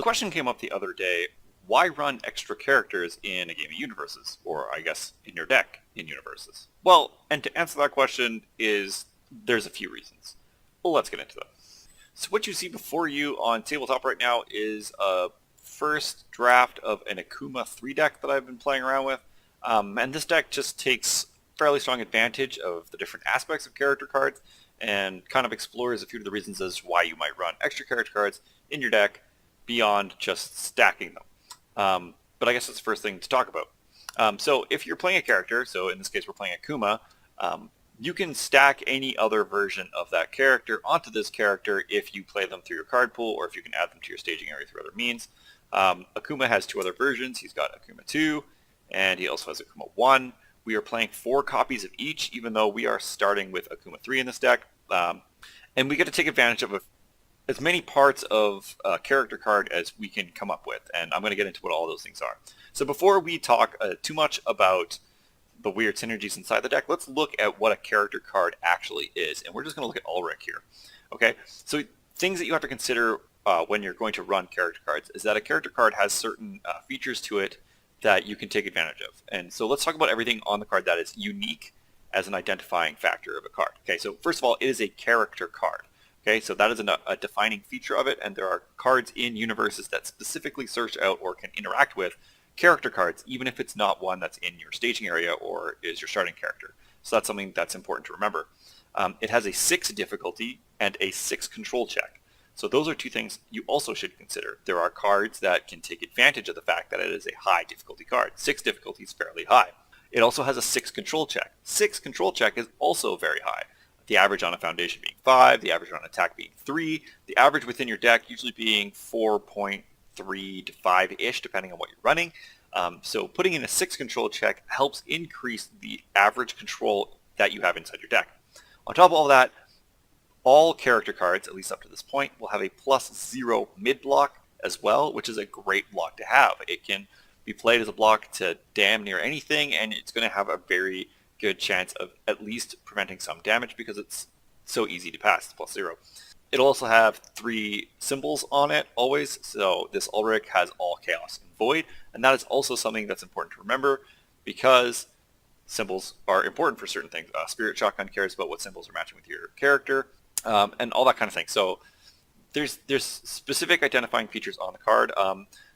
question came up the other day, why run extra characters in a game of universes? Or I guess in your deck in universes? Well, and to answer that question there's a few reasons. Well, let's get into them. So what you see before you on tabletop right now is a first draft of an Akuma 3 deck that I've been playing around with. And this deck just takes fairly strong advantage of the different aspects of character cards and kind of explores a few of the reasons as to why you might run extra character cards in your deck beyond just stacking them. But I guess that's the first thing to talk about. So if you're playing a character, so in this case we're playing Akuma, you can stack any other version of that character onto this character if you play them through your card pool or if you can add them to your staging area through other means. Akuma has 2 other versions. He's got Akuma 2 and he also has Akuma 1. We are playing 4 copies of each, even though we are starting with Akuma 3 in this deck. And we get to take advantage of as many parts of a character card as we can come up with. And I'm going to get into what all those things are. So before we talk too much about the weird synergies inside the deck, let's look at what a character card actually is. And we're just going to look at Ulrich here. Okay, so things that you have to consider when you're going to run character cards is that a character card has certain features to it that you can take advantage of. And so let's talk about everything on the card that is unique as an identifying factor of a card. Okay, so first of all, it is a character card. Okay, so that is a defining feature of it, and there are cards in universes that specifically search out or can interact with character cards, even if it's not one that's in your staging area or is your starting character. So that's something that's important to remember. It has a 6 difficulty and a 6 control check. So those are 2 things you also should consider. There are cards that can take advantage of the fact that it is a high difficulty card. 6 difficulty is fairly high. It also has a 6 control check. 6 control check is also very high. The average on a foundation being 5, the average on attack being 3, the average within your deck usually being 4.3 to 5-ish, depending on what you're running. So putting in a 6 control check helps increase the average control that you have inside your deck. On top of all that, all character cards, at least up to this point, will have a +0 mid block as well, which is a great block to have. It can be played as a block to damn near anything, and it's going to have a very good chance of at least preventing some damage because it's so easy to pass, +0. It'll also have 3 symbols on it always, so this Ulrich has all chaos and void, and that is also something that's important to remember because symbols are important for certain things. Spirit Shotgun cares about what symbols are matching with your character, and all that kind of thing. So there's specific identifying features on the card.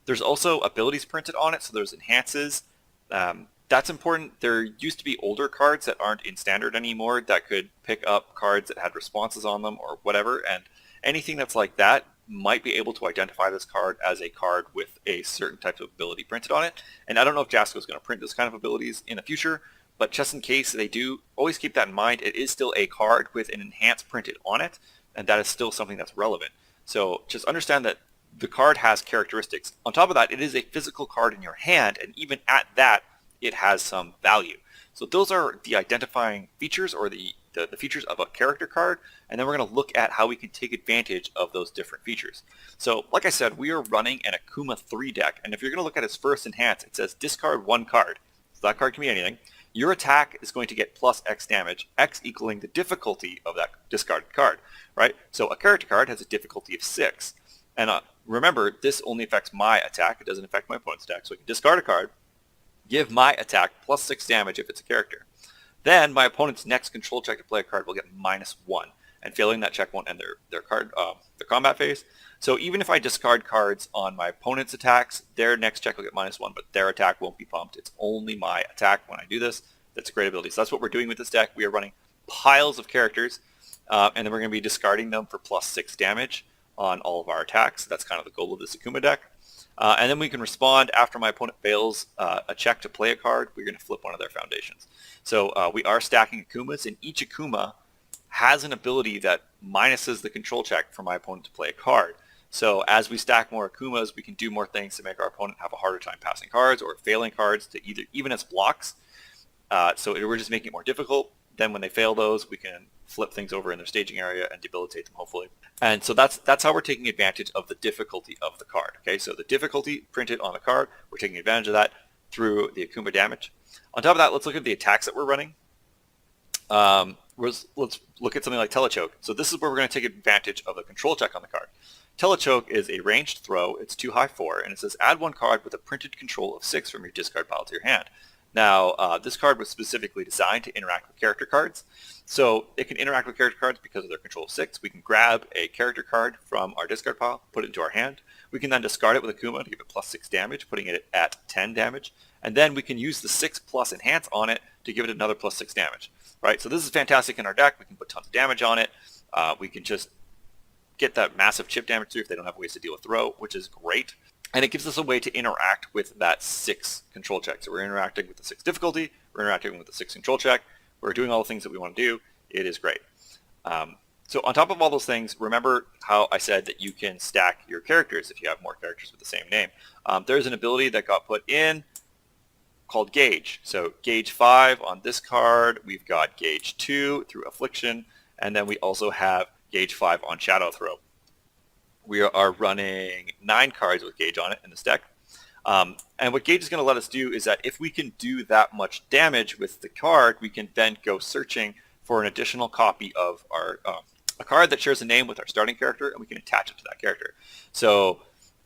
There's also abilities printed on it, so there's enhances. That's important. There used to be older cards that aren't in standard anymore that could pick up cards that had responses on them or whatever, and anything that's like that might be able to identify this card as a card with a certain type of ability printed on it. And I don't know if Jasco is going to print this kind of abilities in the future, but just in case they do, always keep that in mind. It is still a card with an enhance printed on it, and that is still something that's relevant. So just understand that the card has characteristics. On top of that, it is a physical card in your hand, and even at that, it has some value. So those are the identifying features or the features of a character card, and then we're going to look at how we can take advantage of those different features. So like I said, we are running an Akuma 3 deck, and if you're going to look at its first enhance, it says discard 1 card. So that card can be anything. Your attack is going to get +X damage, X equaling the difficulty of that discarded card, right? So a character card has a difficulty of 6. And remember, this only affects my attack. It doesn't affect my opponent's attack. So I can discard a card, give my attack +6 damage if it's a character. Then my opponent's next control check to play a card will get -1, and failing that check won't end their combat phase. So even if I discard cards on my opponent's attacks, their next check will get -1, but their attack won't be pumped. It's only my attack when I do this. That's a great ability. So that's what we're doing with this deck. We are running piles of characters, and then we're going to be discarding them for +6 damage on all of our attacks. That's kind of the goal of this Akuma deck. And then we can respond after my opponent fails a check to play a card. We're going to flip one of their foundations. So we are stacking Akumas, and each Akuma has an ability that minuses the control check for my opponent to play a card. So as we stack more Akumas, we can do more things to make our opponent have a harder time passing cards or failing cards to even as blocks. So we're just making it more difficult. Then when they fail those, we can flip things over in their staging area and debilitate them, hopefully. And so that's how we're taking advantage of the difficulty of the card. Okay, so the difficulty printed on the card, we're taking advantage of that through the Akuma damage. On top of that, let's look at the attacks that we're running. Let's look at something like Telechoke. So this is where we're going to take advantage of the control check on the card. Telechoke is a ranged throw. It's 2 high 4, and it says add 1 card with a printed control of 6 from your discard pile to your hand. Now, this card was specifically designed to interact with character cards. So it can interact with character cards because of their control of 6. We can grab a character card from our discard pile, put it into our hand. We can then discard it with Akuma to give it plus 6 damage, putting it at 10 damage. And then we can use the 6 plus enhance on it to give it another plus 6 damage. Right? So this is fantastic in our deck. We can put tons of damage on it. We can just get that massive chip damage through if they don't have ways to deal with throw, which is great. And it gives us a way to interact with that 6 control check. So we're interacting with the 6 difficulty, we're interacting with the 6 control check, we're doing all the things that we want to do. It is great. So on top of all those things, remember how I said that you can stack your characters if you have more characters with the same name. There's an ability that got put in called Gauge. So Gauge 5 on this card, we've got Gauge 2 through Affliction, and then we also have Gauge 5 on Shadow Throw. We are running 9 cards with Gauge on it in this deck. And what Gauge is going to let us do is that if we can do that much damage with the card, we can then go searching for an additional copy of our a card that shares a name with our starting character, and we can attach it to that character. So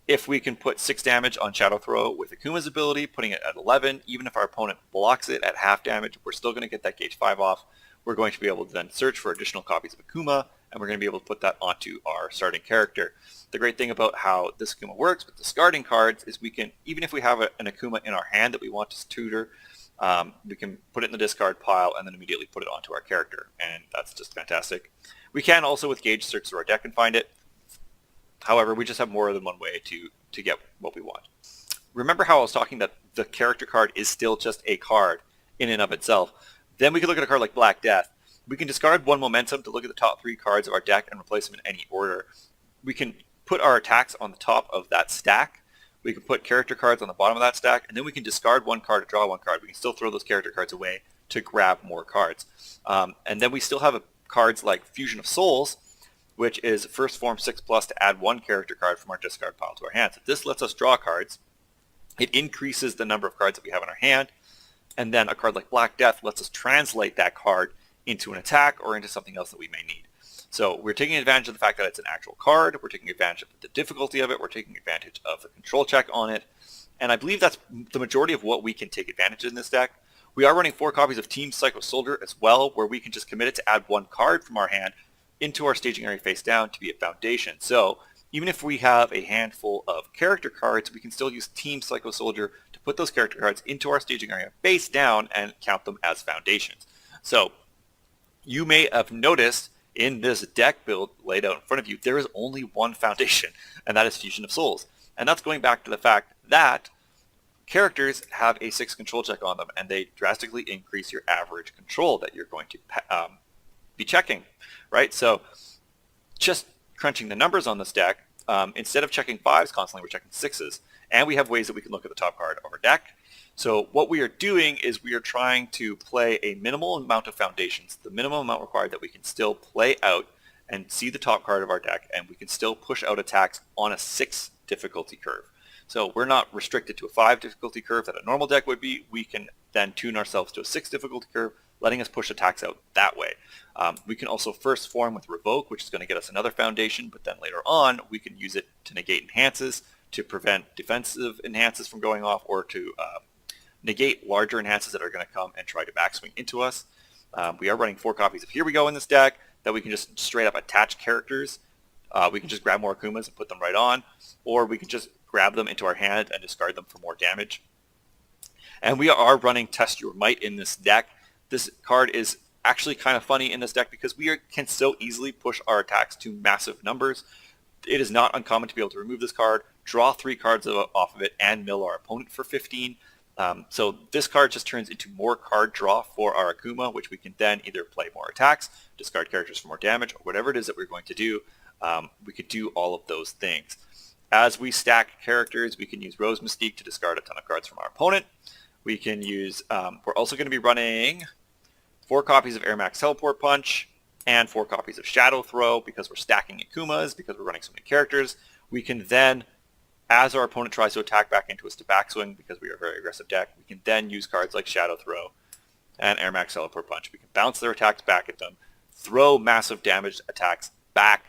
if we can put 6 damage on Shadow Throw with Akuma's ability, putting it at 11, even if our opponent blocks it at half damage, we're still going to get that Gauge 5 off. We're going to be able to then search for additional copies of Akuma, and we're going to be able to put that onto our starting character. The great thing about how this Akuma works with discarding cards is we can, even if we have an Akuma in our hand that we want to tutor, we can put it in the discard pile and then immediately put it onto our character, and that's just fantastic. We can also with Gauge search through our deck and find it. However, we just have more than one way to get what we want. Remember how I was talking that the character card is still just a card in and of itself? Then we can look at a card like Black Death. We can discard 1 momentum to look at the top 3 cards of our deck and replace them in any order. We can put our attacks on the top of that stack. We can put character cards on the bottom of that stack, and then we can discard 1 card to draw 1 card. We can still throw those character cards away to grab more cards. And then we still have cards like Fusion of Souls, which is first form 6+ to add 1 character card from our discard pile to our hand. So this lets us draw cards. It increases the number of cards that we have in our hand. And then a card like Black Death lets us translate that card into an attack or into something else that we may need. So we're taking advantage of the fact that it's an actual card. We're taking advantage of the difficulty of it. We're taking advantage of the control check on it. And I believe that's the majority of what we can take advantage of in this deck. We are running 4 copies of Team Psycho Soldier as well, where we can just commit it to add 1 card from our hand into our staging area face down to be a foundation. So even if we have a handful of character cards, we can still use Team Psycho Soldier to put those character cards into our staging area face down and count them as foundations. So you may have noticed in this deck build laid out in front of you, there is only 1 foundation, and that is Fusion of Souls. And that's going back to the fact that characters have a 6 control check on them, and they drastically increase your average control that you're going to be checking, right? So just crunching the numbers on this deck, instead of checking 5s constantly, we're checking 6s. And we have ways that we can look at the top card of our deck. So what we are doing is we are trying to play a minimal amount of foundations, the minimum amount required that we can still play out and see the top card of our deck, and we can still push out attacks on a 6 difficulty curve. So we're not restricted to a 5 difficulty curve that a normal deck would be. We can then tune ourselves to a 6 difficulty curve, letting us push attacks out that way. We can also first form with Revoke, which is going to get us another foundation, but then later on we can use it to negate enhances, to prevent defensive enhances from going off, or to negate larger enhances that are going to come and try to backswing into us. We are running 4 copies of Here We Go in this deck that we can just straight up attach characters. We can just grab more Akumas and put them right on, or we can just grab them into our hand and discard them for more damage. And we are running Test Your Might in this deck. This card is actually kind of funny in this deck because we can so easily push our attacks to massive numbers. It is not uncommon to be able to remove this card, draw 3 cards off of it, and mill our opponent for 15. So this card just turns into more card draw for our Akuma, which we can then either play more attacks, discard characters for more damage, or whatever it is that we're going to do. We could do all of those things. As we stack characters, we can use Rose Mystique to discard a ton of cards from our opponent. We can use, we're also going to be running 4 copies of Air Max Teleport Punch and 4 copies of Shadow Throw because we're stacking Akumas, because we're running so many characters. We can then, as our opponent tries to attack back into us to backswing, because we are a very aggressive deck, we can then use cards like Shadow Throw and Air Max Teleport Punch. We can bounce their attacks back at them, throw massive damage attacks back,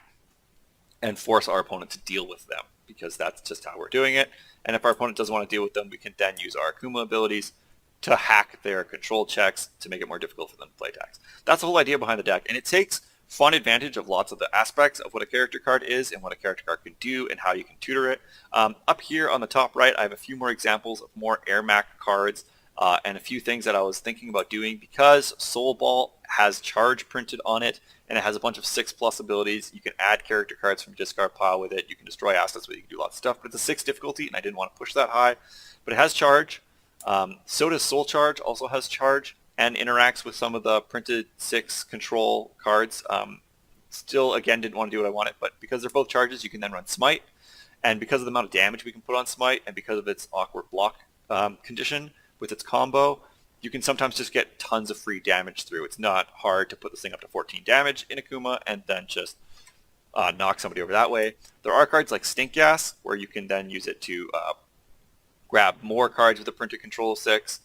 and force our opponent to deal with them, because that's just how we're doing it. And if our opponent doesn't want to deal with them, we can then use our Akuma abilities to hack their control checks to make it more difficult for them to play attacks. That's the whole idea behind the deck, and it takes fun advantage of lots of the aspects of what a character card is and what a character card can do and how you can tutor it. Up here on the top right, I have a few more examples of more Airmac cards and a few things that I was thinking about doing. Because Soul Ball has charge printed on it and it has a bunch of 6+ abilities, you can add character cards from discard pile with it, you can destroy assets with it, you can do lots of stuff, but it's a 6 difficulty and I didn't want to push that high. But it has charge. So does Soul Charge, also has charge and interacts with some of the printed 6 control cards. Still, again, didn't want to do what I wanted, but because they're both charges, you can then run Smite. And because of the amount of damage we can put on Smite, and because of its awkward block condition with its combo, you can sometimes just get tons of free damage through. It's not hard to put this thing up to 14 damage in Akuma and then just knock somebody over that way. There are cards like Stink Gas, where you can then use it to grab more cards with a printed control 6,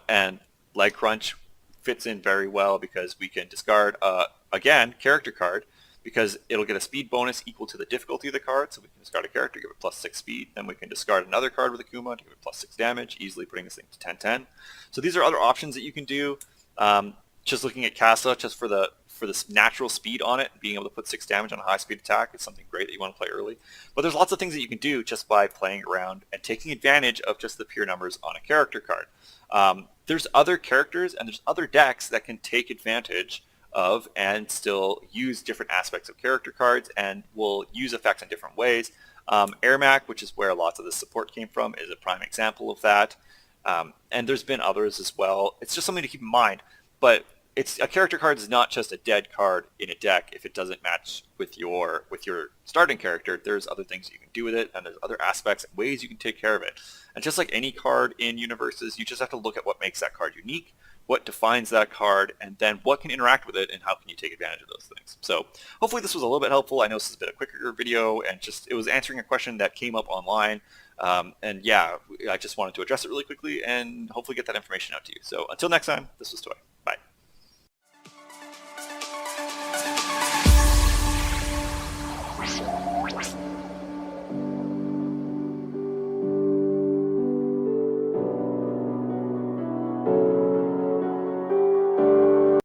and Leg Crunch fits in very well because we can discard, again, character card, because it'll get a speed bonus equal to the difficulty of the card, so we can discard a character, give it +6 speed, then we can discard another card with Akuma to give it +6 damage, easily putting this thing to 10/10. So these are other options that you can do. Just looking at Casa, just for this natural speed on it, being able to put 6 damage on a high speed attack is something great that you want to play early. But there's lots of things that you can do just by playing around and taking advantage of just the pure numbers on a character card. There's other characters and there's other decks that can take advantage of and still use different aspects of character cards and will use effects in different ways. Airmac, which is where lots of the support came from, is a prime example of that. And there's been others as well. It's just something to keep in mind. But a character card is not just a dead card in a deck if it doesn't match with your starting character. There's other things you can do with it, and there's other aspects and ways you can take care of it. And just like any card in Universes, you just have to look at what makes that card unique, what defines that card, and then what can interact with it, and how can you take advantage of those things. So hopefully this was a little bit helpful. I know this has been a quicker video, and it was answering a question that came up online. And yeah, I just wanted to address it really quickly and hopefully get that information out to you. So until next time, this was Toy.